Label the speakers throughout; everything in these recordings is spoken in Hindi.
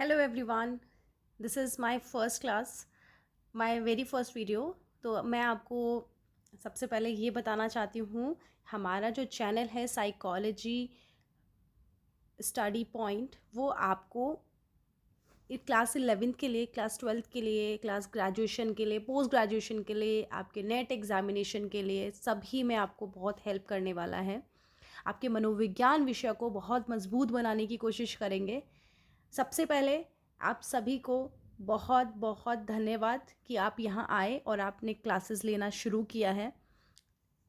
Speaker 1: Hello everyone, this is my first class, my very first video. तो मैं आपको सबसे पहले ये बताना चाहती हूँ, हमारा जो चैनल है साइकोलॉजी स्टडी पॉइंट, वो आपको क्लास 11th के लिए, क्लास 12th के लिए, क्लास ग्रेजुएशन के लिए, पोस्ट ग्रेजुएशन के लिए, आपके नेट एग्जामिनेशन के लिए, सभी में आपको बहुत हेल्प करने वाला है। आपके मनोविज्ञान विषय को बहुत मजबूत बनाने की कोशिश करेंगे। सबसे पहले आप सभी को बहुत बहुत धन्यवाद कि आप यहाँ आए और आपने क्लासेस लेना शुरू किया है।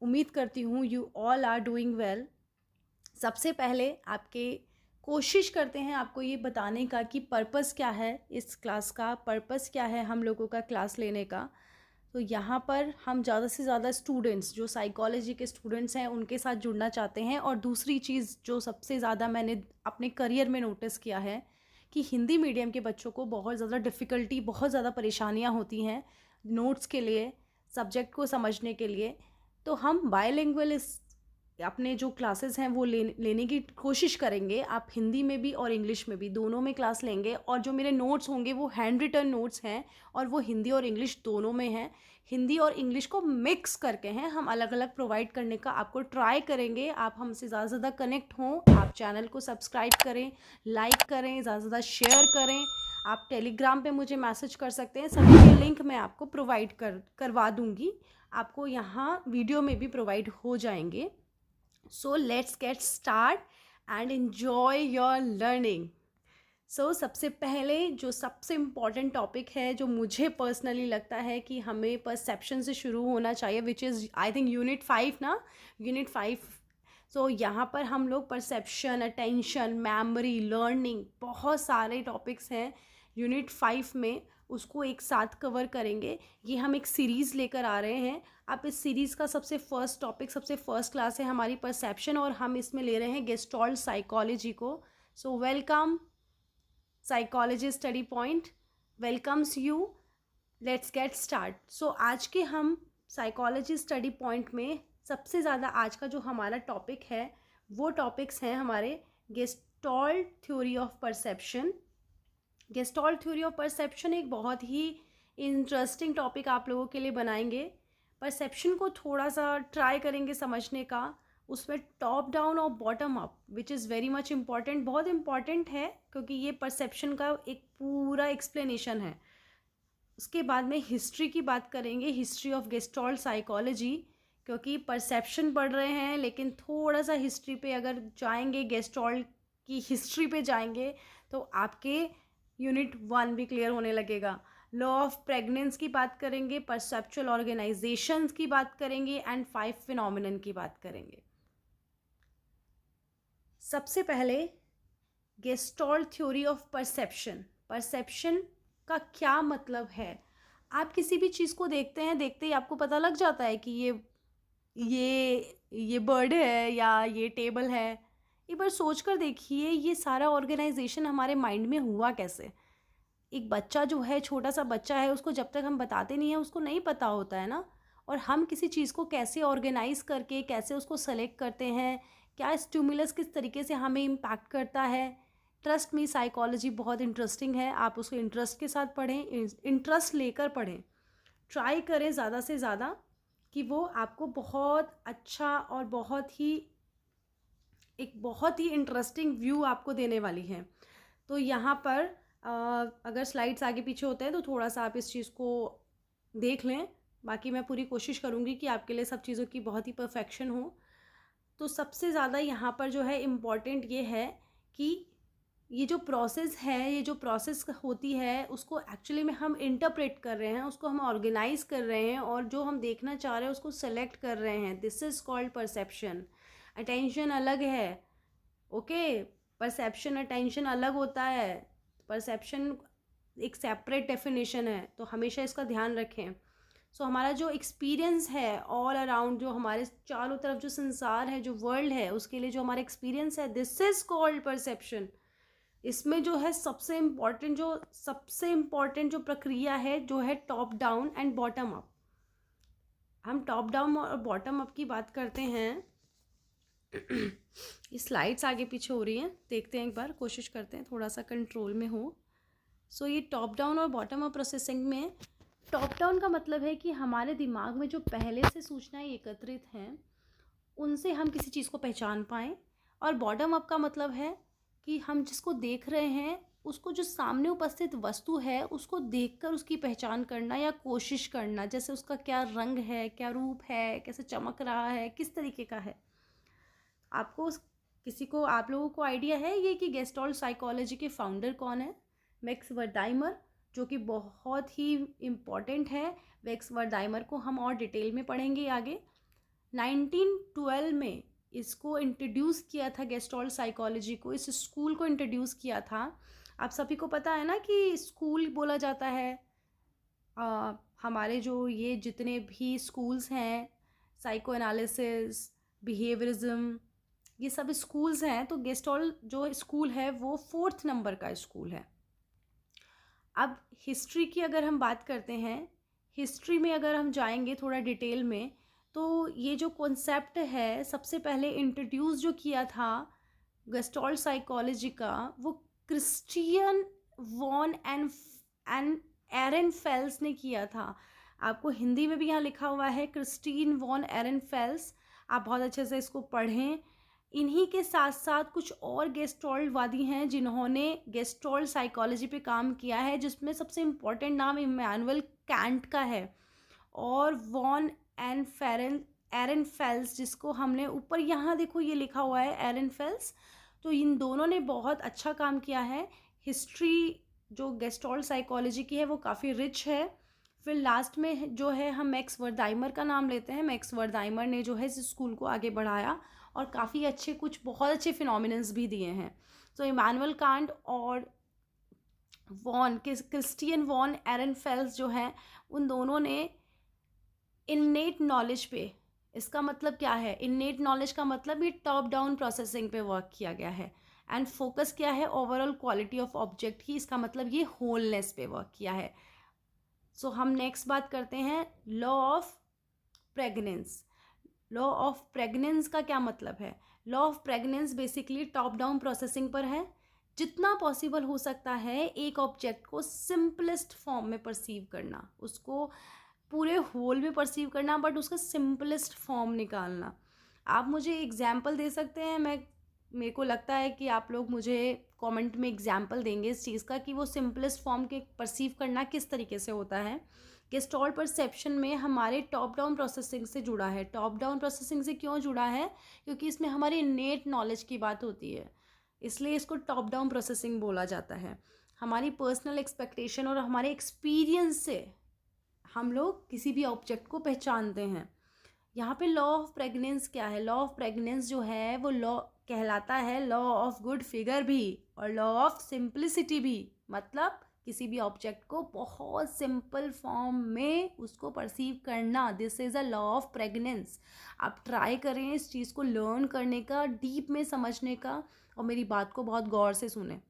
Speaker 1: उम्मीद करती हूँ you all are doing well. सबसे पहले आपके कोशिश करते हैं आपको ये बताने का कि पर्पस क्या है, इस क्लास का पर्पस क्या है, हम लोगों का क्लास लेने का। तो यहाँ पर हम ज़्यादा से ज़्यादा स्टूडेंट्स जो साइकोलॉजी के स्टूडेंट्स हैं उनके साथ जुड़ना चाहते हैं। और दूसरी चीज़ जो सबसे ज़्यादा मैंने अपने करियर में नोटिस किया है कि हिंदी मीडियम के बच्चों को बहुत ज़्यादा डिफ़िकल्टी, बहुत ज़्यादा परेशानियाँ होती हैं नोट्स के लिए, सब्जेक्ट को समझने के लिए। तो हम बायलिंगुअल इस अपने जो क्लासेस हैं वो लेने की कोशिश करेंगे। आप हिंदी में भी और इंग्लिश में भी दोनों में क्लास लेंगे। और जो मेरे नोट्स होंगे वो हैंड रिटन नोट्स हैं और वो हिंदी और इंग्लिश दोनों में हैं। हिंदी और इंग्लिश को मिक्स करके हैं, हम अलग अलग प्रोवाइड करने का आपको ट्राई करेंगे। आप हमसे ज़्यादा से ज़्यादा कनेक्ट हों, आप चैनल को सब्सक्राइब करें, लाइक करें, ज़्यादा से ज़्यादा शेयर करें। आप टेलीग्राम पे मुझे मैसेज कर सकते हैं, सभी के लिंक मैं आपको प्रोवाइड करवा दूँगी। आपको यहाँ वीडियो में भी प्रोवाइड हो जाएंगे। So let's get start and enjoy your learning. So सबसे पहले जो सबसे इम्पॉर्टेंट टॉपिक है, जो मुझे पर्सनली लगता है कि हमें परसेप्शन से शुरू होना चाहिए, which is I think unit 5 ना, यूनिट 5। सो यहाँ पर हम लोग परसेप्शन, अटेंशन, मेमोरी, लर्निंग, बहुत सारे टॉपिक्स हैं यूनिट 5 में, उसको एक साथ कवर करेंगे। ये हम एक सीरीज़ लेकर आ रहे हैं। अब इस सीरीज़ का सबसे फर्स्ट टॉपिक, सबसे फर्स्ट क्लास है हमारी परसेप्शन, और हम इसमें ले रहे हैं गेस्टॉल्ट साइकोलॉजी को। So welcome, psychology study point welcomes you. Let's get start. So आज के हम साइकोलॉजी स्टडी पॉइंट में सबसे ज़्यादा आज का जो हमारा टॉपिक है वो टॉपिक्स हैं हमारे gestalt theory of perception. Gestalt theory of perception एक बहुत ही इंटरेस्टिंग टॉपिक आप लोगों के लिए बनाएंगे। परसेप्शन को थोड़ा सा ट्राई करेंगे समझने का, उसमें टॉप डाउन और bottom up, which is very much important, बहुत इम्पॉर्टेंट है क्योंकि ये परसेप्शन का एक पूरा एक्सप्लेनेशन है। उसके बाद में हिस्ट्री की बात करेंगे, हिस्ट्री ऑफ गेस्टॉल्ट साइकोलॉजी, क्योंकि परसेप्शन पढ़ रहे हैं लेकिन थोड़ा सा हिस्ट्री पे अगर जाएंगे, गेस्टॉल्ट की हिस्ट्री पे जाएंगे तो आपके यूनिट 1 भी क्लियर होने लगेगा। लॉ ऑफ प्रेगनेंस की बात करेंगे, परसेप्चुअल ऑर्गेनाइजेशंस की बात करेंगे एंड 5 फिनोमिनन की बात करेंगे। सबसे पहले gestalt theory of perception. Perception का क्या मतलब है? आप किसी भी चीज़ को देखते हैं, देखते ही आपको पता लग जाता है कि ये बर्ड है या ये टेबल है। एक बार सोच कर देखिए, ये सारा ऑर्गेनाइजेशन हमारे माइंड में हुआ कैसे? एक बच्चा जो है, छोटा सा बच्चा है, उसको जब तक हम बताते नहीं हैं उसको नहीं पता होता है ना। और हम किसी चीज़ को कैसे ऑर्गेनाइज करके कैसे उसको सेलेक्ट करते हैं, क्या स्टिमुलस किस तरीके से हमें इम्पैक्ट करता है। ट्रस्ट मी, साइकोलॉजी बहुत इंटरेस्टिंग है। आप उसको इंटरेस्ट के साथ पढ़ें, इंटरेस्ट लेकर पढ़ें, ट्राई करें ज़्यादा से ज़्यादा कि वो आपको बहुत अच्छा और बहुत ही इंटरेस्टिंग व्यू आपको देने वाली है। तो यहाँ पर अगर स्लाइड्स आगे पीछे होते हैं तो थोड़ा सा आप इस चीज़ को देख लें। बाकी मैं पूरी कोशिश करूँगी कि आपके लिए सब चीज़ों की बहुत ही परफेक्शन हो। तो सबसे ज़्यादा यहाँ पर जो है इम्पॉर्टेंट ये है कि ये जो प्रोसेस है, ये जो प्रोसेस होती है, उसको एक्चुअली में हम इंटरप्रेट कर रहे हैं, उसको हम ऑर्गेनाइज कर रहे हैं और जो हम देखना चाह रहे हैं उसको सेलेक्ट कर रहे हैं। This is called perception. Attention अलग है, ओके। परसेप्शन अटेंशन अलग होता है। परसेप्शन एक सेपरेट डेफिनेशन है, तो हमेशा इसका ध्यान रखें। सो हमारा जो एक्सपीरियंस है ऑल अराउंड, जो हमारे चारों तरफ जो संसार है, जो वर्ल्ड है, उसके लिए जो हमारा एक्सपीरियंस है, दिस इज़ कॉल्ड परसेप्शन। इसमें जो है सबसे इम्पॉर्टेंट जो प्रक्रिया है, जो है top down and bottom up. हम टॉप डाउन और बॉटम अप की बात करते हैं। ये स्लाइड्स आगे पीछे हो रही हैं, देखते हैं, एक बार कोशिश करते हैं थोड़ा सा कंट्रोल में हो। सो ये टॉप डाउन और बॉटम अप प्रोसेसिंग में टॉप डाउन का मतलब है कि हमारे दिमाग में जो पहले से सूचनाएं एकत्रित हैं उनसे हम किसी चीज़ को पहचान पाएँ, और बॉटम अप का मतलब है कि हम जिसको देख रहे हैं उसको, जो सामने उपस्थित वस्तु है उसको देखकर उसकी पहचान करना या कोशिश करना, जैसे उसका क्या रंग है, क्या रूप है, कैसे चमक रहा है, किस तरीके का है। आपको किसी को, आप लोगों को आइडिया है ये कि गेस्टॉल्ट साइकोलॉजी के फाउंडर कौन है? मैक्स वर्दाइमर, जो कि बहुत ही इम्पॉर्टेंट है। मैक्स वर्दाइमर को हम और डिटेल में पढ़ेंगे आगे। 1912 में इसको इंट्रोड्यूस किया था, गेस्टॉल्ट साइकोलॉजी को, इस स्कूल को इंट्रोड्यूस किया था। आप सभी को पता है ना कि स्कूल बोला जाता है, हमारे जो ये जितने भी स्कूल्स हैं, साइको एनालिसिस, बिहेवियरिज्म, ये सब स्कूल्स हैं। तो गेस्टॉल्ट जो स्कूल है वो 4th नंबर का स्कूल है। अब हिस्ट्री की अगर हम बात करते हैं, हिस्ट्री में अगर हम जाएंगे थोड़ा डिटेल में, तो ये जो कॉन्सेप्ट है सबसे पहले इंट्रोड्यूस जो किया था गेस्टॉल्ट साइकोलॉजी का, वो क्रिस्टियन वॉन एंड एरेनफेल्स ने किया था। आपको हिंदी में भी यहाँ लिखा हुआ है क्रिस्टीन वॉन एरेनफेल्स, आप बहुत अच्छे से इसको पढ़ें। इन्हीं के साथ साथ कुछ और गेस्टॉल्टवादी हैं जिन्होंने गेस्टॉल्ट साइकोलॉजी पे काम किया है, जिसमें सबसे इम्पॉर्टेंट नाम इमैनुअल कैंट का है, और वॉन एंड एरेनफेल्स, जिसको हमने ऊपर यहाँ देखो ये लिखा हुआ है एरेनफेल्स। तो इन दोनों ने बहुत अच्छा काम किया है। हिस्ट्री जो गेस्टॉल्ट साइकोलॉजी की है वो काफ़ी रिच है। फिर लास्ट में जो है हम मैक्स वर्दाइमर का नाम लेते हैं। मैक्स वर्दाइमर ने जो है इस स्कूल को आगे बढ़ाया और काफ़ी अच्छे, कुछ बहुत अच्छे फिनोमिनन्स भी दिए हैं। तो इमैनुअल कांट और क्रिस्टियन वॉन एरेनफेल्स जो हैं, उन दोनों ने इन्नेट नॉलेज पे, इसका मतलब क्या है, इन्नेट नॉलेज का मतलब ये टॉप डाउन प्रोसेसिंग पे वर्क किया गया है। एंड फोकस क्या है, ओवरऑल क्वालिटी ऑफ ऑब्जेक्ट की, इसका मतलब ये होलनेस पे वर्क किया है। सो हम नेक्स्ट बात करते हैं law of pregnance. Law of pregnance का क्या मतलब है? Law of pregnance basically top down processing पर है। जितना पॉसिबल हो सकता है एक ऑब्जेक्ट को सिंपलेस्ट फॉर्म में परसीव करना, उसको पूरे होल में परसीव करना, बट उसका सिंपलेस्ट फॉर्म निकालना। आप मुझे एग्जाम्पल दे सकते हैं? मेरे को लगता है कि आप लोग मुझे कमेंट में एग्जाम्पल देंगे इस चीज़ का कि वो सिंपलेस्ट फॉर्म के परसीव करना किस तरीके से होता है। गेस्टॉल्ट परसेप्शन में हमारे टॉप डाउन प्रोसेसिंग से जुड़ा है। टॉप डाउन प्रोसेसिंग से क्यों जुड़ा है? क्योंकि इसमें हमारी इन्नेट नॉलेज की बात होती है, इसलिए इसको टॉप डाउन प्रोसेसिंग बोला जाता है। हमारी पर्सनल एक्सपेक्टेशन और हमारे एक्सपीरियंस से हम लोग किसी भी ऑब्जेक्ट को पहचानते हैं। यहाँ पे लॉ ऑफ प्रेग्नेंस क्या है? लॉ ऑफ प्रेग्नेंस जो है वो लॉ कहलाता है लॉ ऑफ गुड फिगर भी और लॉ ऑफ सिंप्लिसिटी भी। मतलब किसी भी ऑब्जेक्ट को बहुत सिंपल फॉर्म में उसको परसीव करना, this is a law of pregnance. आप ट्राई करें इस चीज़ को लर्न करने का, डीप में समझने का, और मेरी बात को बहुत गौर से सुने।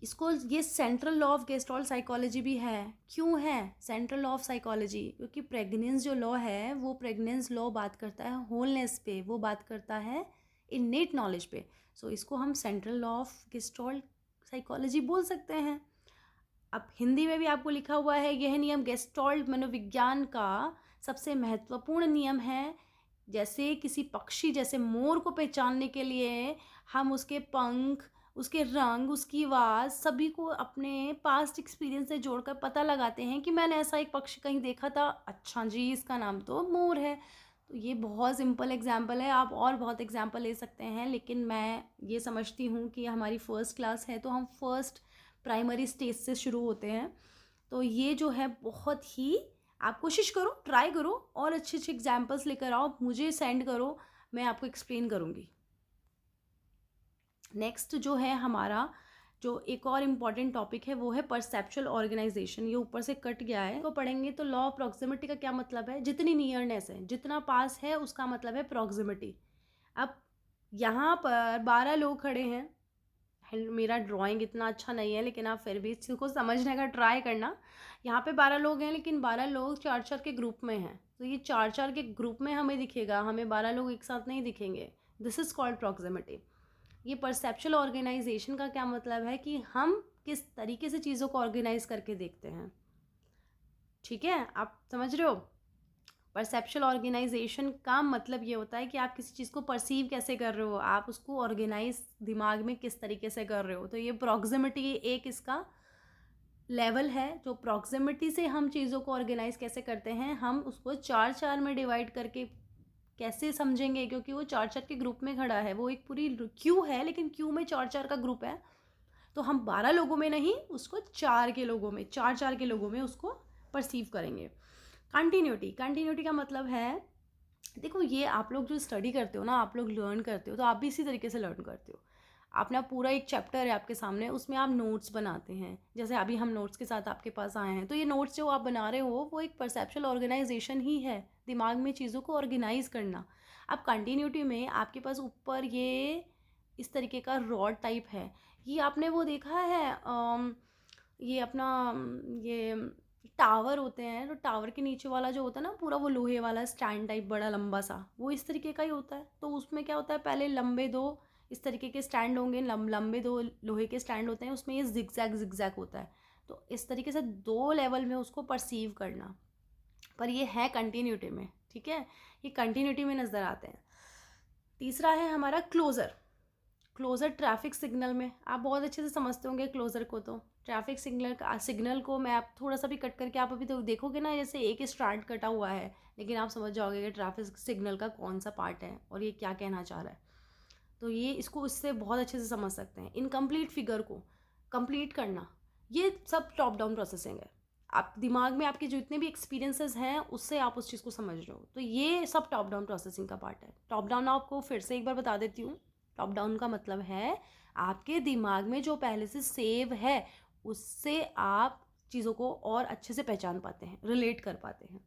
Speaker 1: इसको ये central law of gestalt psychology भी है। क्यों है सेंट्रल लॉ ऑफ साइकोलॉजी? क्योंकि प्रेग्नेंस जो लॉ है वो प्रेग्नेंस लॉ बात करता है होलनेस पे, वो बात करता है इन्नेट नॉलेज पे। सो इसको हम central law of gestalt psychology बोल सकते हैं। अब हिंदी में भी आपको लिखा हुआ है, यह नियम गेस्टॉल्ट मनोविज्ञान का सबसे महत्वपूर्ण नियम है। जैसे किसी पक्षी, जैसे मोर को पहचानने के लिए हम उसके पंख, उसके रंग, उसकी आवाज़, सभी को अपने पास्ट एक्सपीरियंस से जोड़कर पता लगाते हैं कि मैंने ऐसा एक पक्षी कहीं देखा था, अच्छा जी इसका नाम तो मोर है। तो ये बहुत सिंपल एग्जाम्पल है, आप और बहुत एग्जाम्पल ले सकते हैं, लेकिन मैं ये समझती हूँ कि हमारी फर्स्ट क्लास है तो हम फर्स्ट प्राइमरी स्टेज से शुरू होते हैं। तो ये जो है बहुत ही, आप कोशिश करो, ट्राई करो और अच्छे अच्छे एग्जाम्पल्स लेकर आओ, मुझे सेंड करो, मैं आपको एक्सप्लेन करूँगी। नेक्स्ट जो है हमारा जो एक और इम्पॉर्टेंट टॉपिक है वो है परसेप्चुअल ऑर्गेनाइजेशन। ये ऊपर से कट गया है तो पढ़ेंगे। तो लॉ ऑफ प्रॉक्सिमिटी का क्या मतलब है? जितनी नियरनेस है, जितना पास है, उसका मतलब है प्रॉक्सिमिटी। अब यहाँ पर 12 लोग खड़े हैं, मेरा ड्राइंग इतना अच्छा नहीं है लेकिन आप फिर भी इसको समझने का ट्राई करना। यहाँ पे 12 लोग हैं लेकिन 12 लोग 4-4 के ग्रुप में हैं, तो ये 4-4 के ग्रुप में हमें दिखेगा, हमें 12 लोग एक साथ नहीं दिखेंगे। This is called proximity. ये परसेप्चुअल ऑर्गेनाइजेशन का क्या मतलब है कि हम किस तरीके से चीज़ों को ऑर्गेनाइज करके देखते हैं। ठीक है, आप समझ रहे हो। परसेप्चुअल ऑर्गेनाइजेशन का मतलब ये होता है कि आप किसी चीज़ को परसीव कैसे कर रहे हो, आप उसको ऑर्गेनाइज दिमाग में किस तरीके से कर रहे हो। तो ये प्रॉक्सिमिटी एक इसका लेवल है, जो प्रॉक्सिमिटी से हम चीज़ों को ऑर्गेनाइज कैसे करते हैं, हम उसको 4-4 में डिवाइड करके कैसे समझेंगे, क्योंकि वो 4-4 के ग्रुप में खड़ा है। वो एक पूरी क्यू है, लेकिन क्यू में 4-4 का ग्रुप है। तो हम 12 लोगों में नहीं, उसको 4 के लोगों में, 4-4 के लोगों में उसको परसीव करेंगे। कंटिन्यूटी का मतलब है, देखो ये आप लोग जो स्टडी करते हो ना, आप लोग लर्न करते हो, तो आप भी इसी तरीके से लर्न करते हो। आप ना पूरा एक चैप्टर है आपके सामने, उसमें आप नोट्स बनाते हैं। जैसे अभी हम नोट्स के साथ आपके पास आए हैं, तो ये नोट्स जो आप बना रहे हो वो एक परसेप्चुअल ऑर्गेनाइजेशन ही है, दिमाग में चीज़ों को ऑर्गेनाइज करना। अब कंटिन्यूटी में आपके पास ऊपर ये इस तरीके का रॉड टाइप है। ये आपने वो देखा है, ये अपना ये टावर होते हैं, तो टावर के नीचे वाला जो होता है ना पूरा, वो लोहे वाला स्टैंड टाइप बड़ा लंबा सा, वो इस तरीके का ही होता है। तो उसमें क्या होता है, पहले लंबे दो इस तरीके के स्टैंड होंगे, लंबे दो लोहे के स्टैंड होते हैं, उसमें ये जिगजैग होता है। तो इस तरीके से 2 लेवल में उसको परसीव करना, पर ये है कंटिन्यूटी में। ठीक है, ये कंटिन्यूटी में नज़र आते हैं। तीसरा है हमारा क्लोज़र। क्लोज़र ट्रैफिक सिग्नल में आप बहुत अच्छे से समझते होंगे क्लोज़र को। तो ट्रैफिक सिग्नल को मैं आप थोड़ा सा भी कट करके आप अभी तो देखोगे ना, जैसे एक स्ट्रैंड कटा हुआ है, लेकिन आप समझ जाओगे कि ट्रैफिक सिग्नल का कौन सा पार्ट है और ये क्या कहना चाह रहा है। तो ये इसको इससे बहुत अच्छे से समझ सकते हैं। इनकम्प्लीट फिगर को कंप्लीट करना, ये सब टॉप डाउन प्रोसेसिंग है। आप दिमाग में आपके जितने भी एक्सपीरियंसेस हैं उससे आप उस चीज़ को समझ रहे हो, तो ये सब टॉप डाउन प्रोसेसिंग का पार्ट है। टॉप डाउन आपको फिर से एक बार बता देती हूँ। टॉप डाउन का मतलब है आपके दिमाग में जो पहले से सेव है उससे आप चीज़ों को और अच्छे से पहचान पाते हैं, रिलेट कर पाते हैं।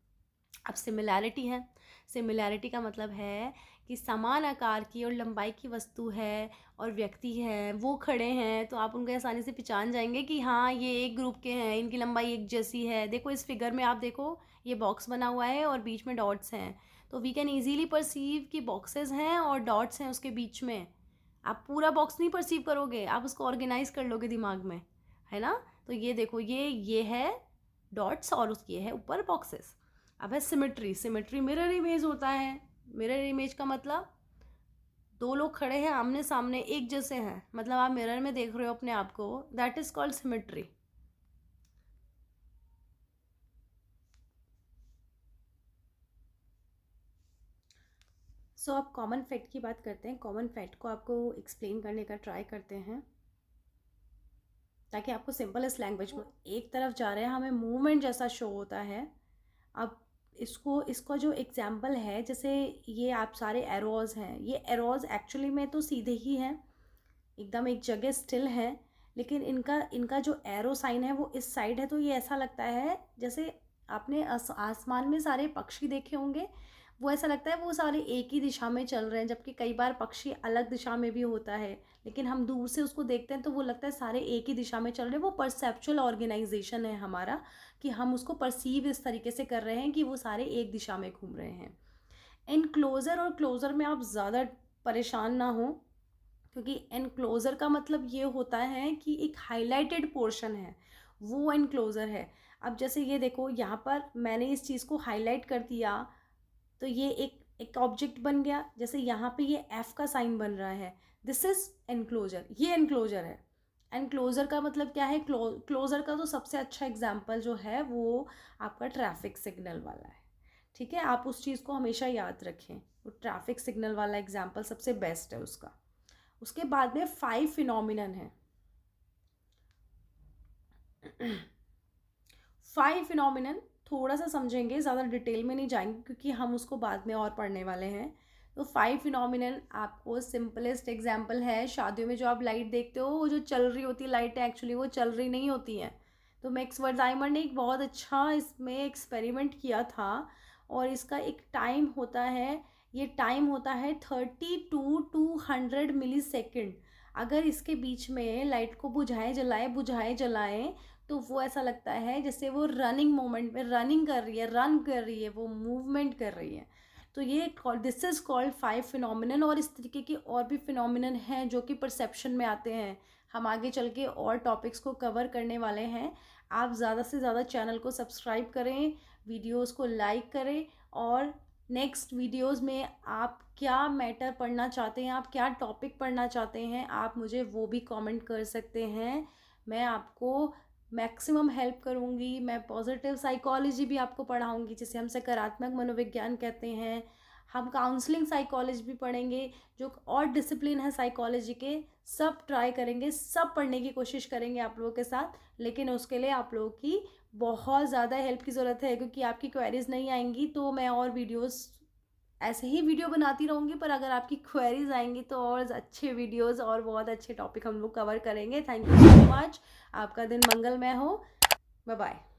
Speaker 1: अब सिमिलैरिटी है। सिमिलैरिटी का मतलब है कि समान आकार की और लंबाई की वस्तु है और व्यक्ति है, वो खड़े हैं, तो आप उनको आसानी से पहचान जाएंगे कि हाँ ये एक ग्रुप के हैं, इनकी लंबाई एक जैसी है। देखो इस फिगर में आप देखो, ये बॉक्स बना हुआ है और बीच में डॉट्स हैं, तो वी कैन ईजीली परसीव कि बॉक्सेस हैं और डॉट्स हैं उसके बीच में। आप पूरा बॉक्स नहीं परसीव करोगे, आप उसको ऑर्गेनाइज कर लोगे दिमाग में, है ना। तो ये देखो, ये है डॉट्स और उसकी है ऊपर बॉक्सेस। अब है सिमेट्री मिरर इमेज होता है। मिरर इमेज का मतलब 2 लोग खड़े हैं आमने सामने, एक जैसे हैं, मतलब आप मिरर में देख रहे हो अपने आप को, दैट इज कॉल्ड सिमेट्री। सो अब कॉमन फैक्ट की बात करते हैं। कॉमन फैक्ट को आपको एक्सप्लेन करने का ट्राई करते हैं ताकि आपको सिंपलेस्ट लैंग्वेज में, एक तरफ जा रहे हैं हमें मूवमेंट जैसा शो होता है। अब इसको जो एग्जाम्पल है, जैसे ये आप सारे एरोज हैं, ये एरोज एक्चुअली में तो सीधे ही हैं, एकदम एक जगह स्टिल है, लेकिन इनका इनका जो एरो साइन है वो इस साइड है। तो ये ऐसा लगता है जैसे आपने आसमान में सारे पक्षी देखे होंगे, वो ऐसा लगता है वो सारे एक ही दिशा में चल रहे हैं, जबकि कई बार पक्षी अलग दिशा में भी होता है, लेकिन हम दूर से उसको देखते हैं तो वो लगता है सारे एक ही दिशा में चल रहे हैं। वो परसेप्चुअल ऑर्गेनाइजेशन है हमारा, कि हम उसको परसीव इस तरीके से कर रहे हैं कि वो सारे एक दिशा में घूम रहे हैं। एनक्लोजर और क्लोजर में आप ज़्यादा परेशान ना हो, क्योंकि एनक्लोजर का मतलब ये होता है कि एक हाईलाइटेड पोर्शन है, वो एनक्लोजर है। अब जैसे ये देखो, यहाँ पर मैंने इस चीज़ को हाईलाइट कर दिया, तो ये एक ऑब्जेक्ट बन गया। जैसे यहाँ पे ये एफ का साइन बन रहा है, दिस इज एनक्लोजर, ये एनक्लोजर है। एनक्लोजर का मतलब क्या है, क्लोजर का तो सबसे अच्छा एग्जाम्पल जो है वो आपका ट्रैफिक सिग्नल वाला है। ठीक है, आप उस चीज़ को हमेशा याद रखें, वो ट्रैफिक सिग्नल वाला एग्जाम्पल सबसे बेस्ट है उसका। उसके बाद में 5 फिनोमिनन है। 5 फिनोमिनन थोड़ा सा समझेंगे, ज़्यादा डिटेल में नहीं जाएंगे क्योंकि हम उसको बाद में और पढ़ने वाले हैं। तो 5 फिनोमिनन आपको सिंपलेस्ट एग्जांपल है, शादियों में जो आप लाइट देखते हो, वो जो चल रही होती है लाइट, एक्चुअली वो चल रही नहीं होती हैं। तो मैक्स वर्थाइमर ने एक बहुत अच्छा इसमें एक्सपेरिमेंट किया था, और इसका एक टाइम होता है, ये टाइम होता है 30 to 200 मिली सेकेंड। अगर इसके बीच में लाइट को बुझाए जलाएं तो वो ऐसा लगता है जैसे वो रनिंग मोमेंट में रनिंग कर रही है, रन कर रही है, वो मूवमेंट कर रही है। तो ये दिस इज़ कॉल्ड 5 फिनोमिनन। और इस तरीके के और भी फिनोमिनन हैं जो कि परसेप्शन में आते हैं। हम आगे चल के और टॉपिक्स को कवर करने वाले हैं। आप ज़्यादा से ज़्यादा चैनल को सब्सक्राइब करें, वीडियोस को लाइक करें, और नेक्स्ट वीडियोस में आप क्या मैटर पढ़ना चाहते हैं, आप क्या टॉपिक पढ़ना चाहते हैं, आप मुझे वो भी कमेंट कर सकते हैं। मैं आपको मैक्सिमम हेल्प करूँगी। मैं पॉजिटिव साइकोलॉजी भी आपको पढ़ाऊँगी, जिसे हम सकारात्मक मनोविज्ञान कहते हैं। हम काउंसलिंग साइकोलॉजी भी पढ़ेंगे, जो और डिसिप्लिन है साइकोलॉजी के, सब ट्राई करेंगे, सब पढ़ने की कोशिश करेंगे आप लोगों के साथ। लेकिन उसके लिए आप लोगों की बहुत ज़्यादा हेल्प की ज़रूरत है, क्योंकि आपकी क्वेरीज नहीं आएंगी तो मैं और वीडियोस ऐसे ही वीडियो बनाती रहूँगी, पर अगर आपकी क्वेरीज आएंगी तो और अच्छे वीडियोस और बहुत अच्छे टॉपिक हम लोग कवर करेंगे। Thank you so much. आपका दिन मंगलमय हो। Bye bye.